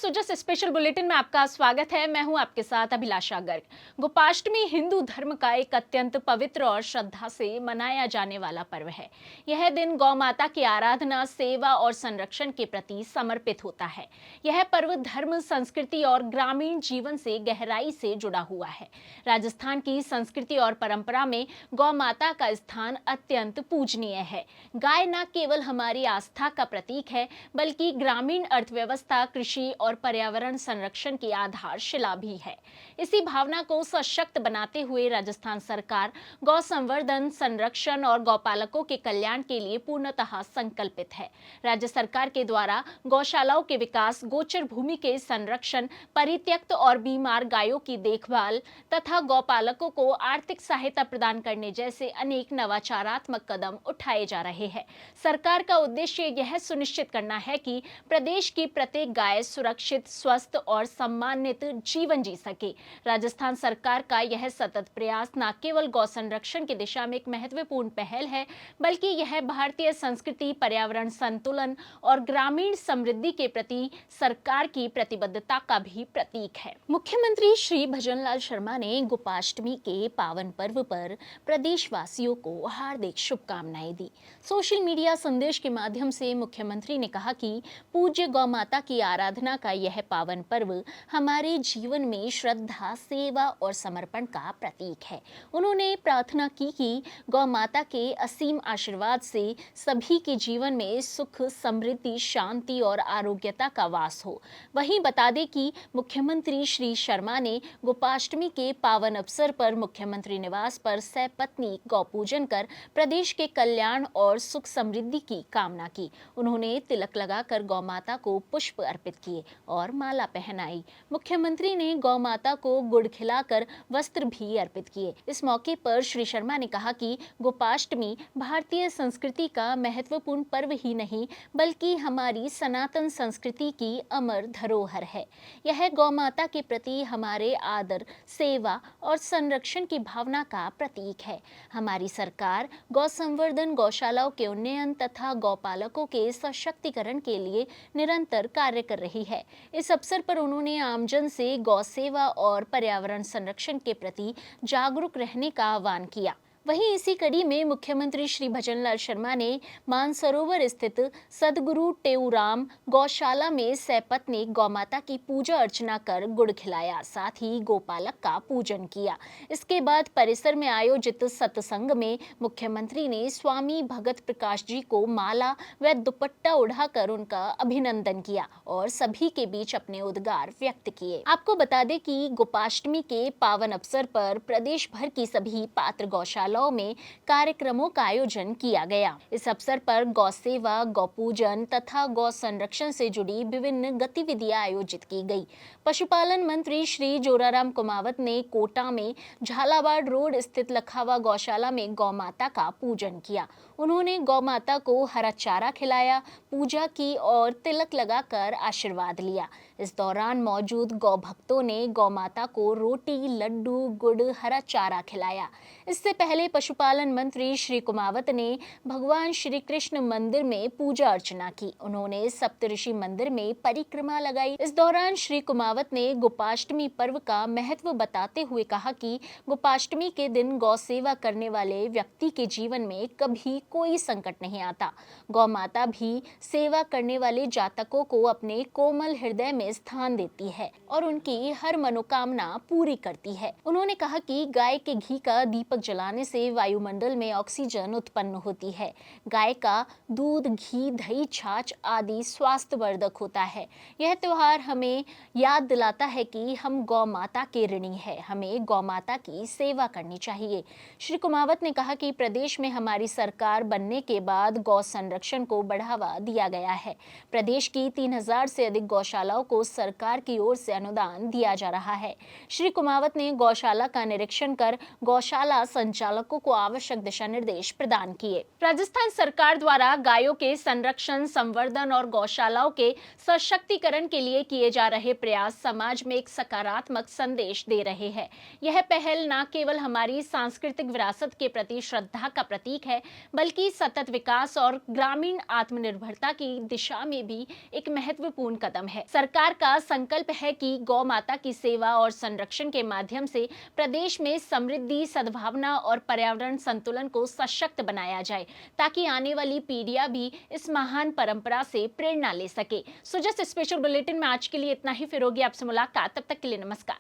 Sujas special bulletin में आपका स्वागत है। मैं हूं आपके साथ अभिलाषा गर्ग। गोपाष्टमी हिंदू धर्म का एक अत्यंत पवित्र और श्रद्धा से मनाया जाने वाला पर्व है। यह दिन गौ माता की आराधना, सेवा और संरक्षण के प्रति समर्पित होता है। यह पर्व धर्म, संस्कृति और ग्रामीण जीवन से गहराई से जुड़ा हुआ है। राजस्थान की संस्कृति और परंपरा में गौ माता का स्थान अत्यंत पूजनीय है। गाय न केवल हमारी आस्था का प्रतीक है, बल्कि ग्रामीण अर्थव्यवस्था, कृषि और पर्यावरण संरक्षण की आधारशिला भी है। इसी भावना को सशक्त बनाते हुए राजस्थान सरकार गौ संवर्धन, संरक्षण और गौपालकों के कल्याण के लिए पूर्णतः संकल्पित है। राज्य सरकार के द्वारा गौशालाओं के विकास, गोचर भूमि के संरक्षण, परित्यक्त और बीमार गायों की देखभाल तथा गौपालकों को आर्थिक सहायता प्रदान करने जैसे अनेक नवाचारात्मक कदम उठाए जा रहे हैं। सरकार का उद्देश्य यह सुनिश्चित करना है कि प्रदेश की प्रत्येक गाय सुरक्षित, स्वस्थ और सम्मानित जीवन जी सके। राजस्थान सरकार का यह सतत प्रयास न केवल गौ संरक्षण की दिशा में एक महत्वपूर्ण पहल है, बल्कि यह भारतीय संस्कृति, पर्यावरण संतुलन और ग्रामीण समृद्धि के प्रति सरकार की प्रतिबद्धता का भी प्रतीक है। मुख्यमंत्री श्री भजनलाल शर्मा ने गोपाष्टमी के पावन पर्व पर प्रदेशवासियों को हार्दिक शुभकामनाएं दी। सोशल मीडिया संदेश के माध्यम से मुख्यमंत्री ने कहा कि पूज्य गौ माता की आराधना का यह पावन पर्व हमारे जीवन में श्रद्धा, सेवा और समर्पण का प्रतीक है। उन्होंने प्रार्थना की कि गौ माता के असीम आशीर्वाद से सभी के जीवन में सुख, समृद्धि, शांति और आरोग्यता का वास हो। वहीं बता दें कि मुख्यमंत्री श्री शर्मा ने गोपाष्टमी के पावन अवसर पर मुख्यमंत्री निवास पर सपत्नीक गौ पूजन कर प्रदेश के कल्याण और सुख समृद्धि की कामना की। उन्होंने तिलक लगाकर गौ माता को पुष्प अर्पित किए और माला पहनाई। मुख्यमंत्री ने गौ माता को गुड़ खिलाकर वस्त्र भी अर्पित किए। इस मौके पर श्री शर्मा ने कहा कि गोपाष्टमी भारतीय संस्कृति का महत्वपूर्ण पर्व ही नहीं, बल्कि हमारी सनातन संस्कृति की अमर धरोहर है। यह गौ माता के प्रति हमारे आदर, सेवा और संरक्षण की भावना का प्रतीक है। हमारी सरकार गौ संवर्धन, गौशालाओं के उन्नयन तथा गौपालकों के सशक्तिकरण के लिए निरंतर कार्य कर रही है। इस अवसर पर उन्होंने आमजन से गौ सेवा और पर्यावरण संरक्षण के प्रति जागरूक रहने का आह्वान किया। वहीं इसी कड़ी में मुख्यमंत्री श्री भजनलाल शर्मा ने मानसरोवर स्थित सदगुरु टेऊराम गौशाला में सपत्नीक गौ माता की पूजा अर्चना कर गुड़ खिलाया, साथ ही गोपालक का पूजन किया। इसके बाद परिसर में आयोजित सत्संग में मुख्यमंत्री ने स्वामी भगत प्रकाश जी को माला व दुपट्टा उड़ाकर उनका अभिनंदन किया और सभी के बीच अपने उद्गार व्यक्त किए। आपको बता दें कि गोपाष्टमी के पावन अवसर पर प्रदेश भर की सभी पात्र गौशाला में कार्यक्रमों का आयोजन किया गया। इस अवसर पर गौ सेवा, गौ पूजन तथा गौ संरक्षण से जुड़ी विभिन्न गतिविधियां आयोजित की गई। पशुपालन मंत्री श्री जोराराम कुमावत ने कोटा में झालावाड़ रोड स्थित लखावा गौशाला में गौ माता का पूजन किया। उन्होंने गौ माता को हरा चारा खिलाया, पूजा की और तिलक लगाकर आशीर्वाद लिया। इस दौरान मौजूद गौ भक्तों ने गौ माता को रोटी, लड्डू, गुड़, हरा चारा खिलाया। इससे पहले पशुपालन मंत्री श्री कुमावत ने भगवान श्री कृष्ण मंदिर में पूजा अर्चना की। उन्होंने सप्तऋषि मंदिर में परिक्रमा लगाई। इस दौरान श्री कुमावत ने गोपाष्टमी पर्व का महत्व बताते हुए कहा कि गोपाष्टमी के दिन गौ सेवा करने वाले व्यक्ति के जीवन में कभी कोई संकट नहीं आता। गौ माता भी सेवा करने वाले जातकों को अपने कोमल हृदय में स्थान देती है और उनकी हर मनोकामना पूरी करती है। उन्होंने कहा कि गाय के घी का दीपक जलाने से वायुमंडल में ऑक्सीजन उत्पन्न होती है। गाय का दूध, घी, दही, छाछ आदि स्वास्थ्यवर्धक होता है। यह त्योहार हमें याद दिलाता है कि हम गौ माता के ऋणी हैं। हमें गौ माता की सेवा करनी चाहिए। श्री कुमावत ने कहा कि प्रदेश में हमारी सरकार बनने के बाद गौ संरक्षण को बढ़ावा दिया गया है। प्रदेश की 3000 से अधिक गौशालाओं को सरकार की ओर से अनुदान दिया जा रहा है। श्री कुमावत ने गौशाला का निरीक्षण कर गौशाला संचालकों को आवश्यक दिशा निर्देश प्रदान किए। राजस्थान सरकार द्वारा गायों के संरक्षण, संवर्धन और गौशालाओं के सशक्तिकरण के लिए किए जा रहे प्रयास समाज में एक सकारात्मक संदेश दे रहे हैं। यह पहल न केवल हमारी सांस्कृतिक विरासत के प्रति श्रद्धा का प्रतीक है, बल्कि सतत विकास और ग्रामीण आत्मनिर्भरता की दिशा में भी एक महत्वपूर्ण कदम है। सरकार सरकार का संकल्प है कि गौ माता की सेवा और संरक्षण के माध्यम से प्रदेश में समृद्धि, सद्भावना और पर्यावरण संतुलन को सशक्त बनाया जाए, ताकि आने वाली पीढ़ियां भी इस महान परंपरा से प्रेरणा ले सके। सो जस्ट स्पेशल बुलेटिन में आज के लिए इतना ही। फिर होगी आपसे मुलाकात, तब तक के लिए नमस्कार।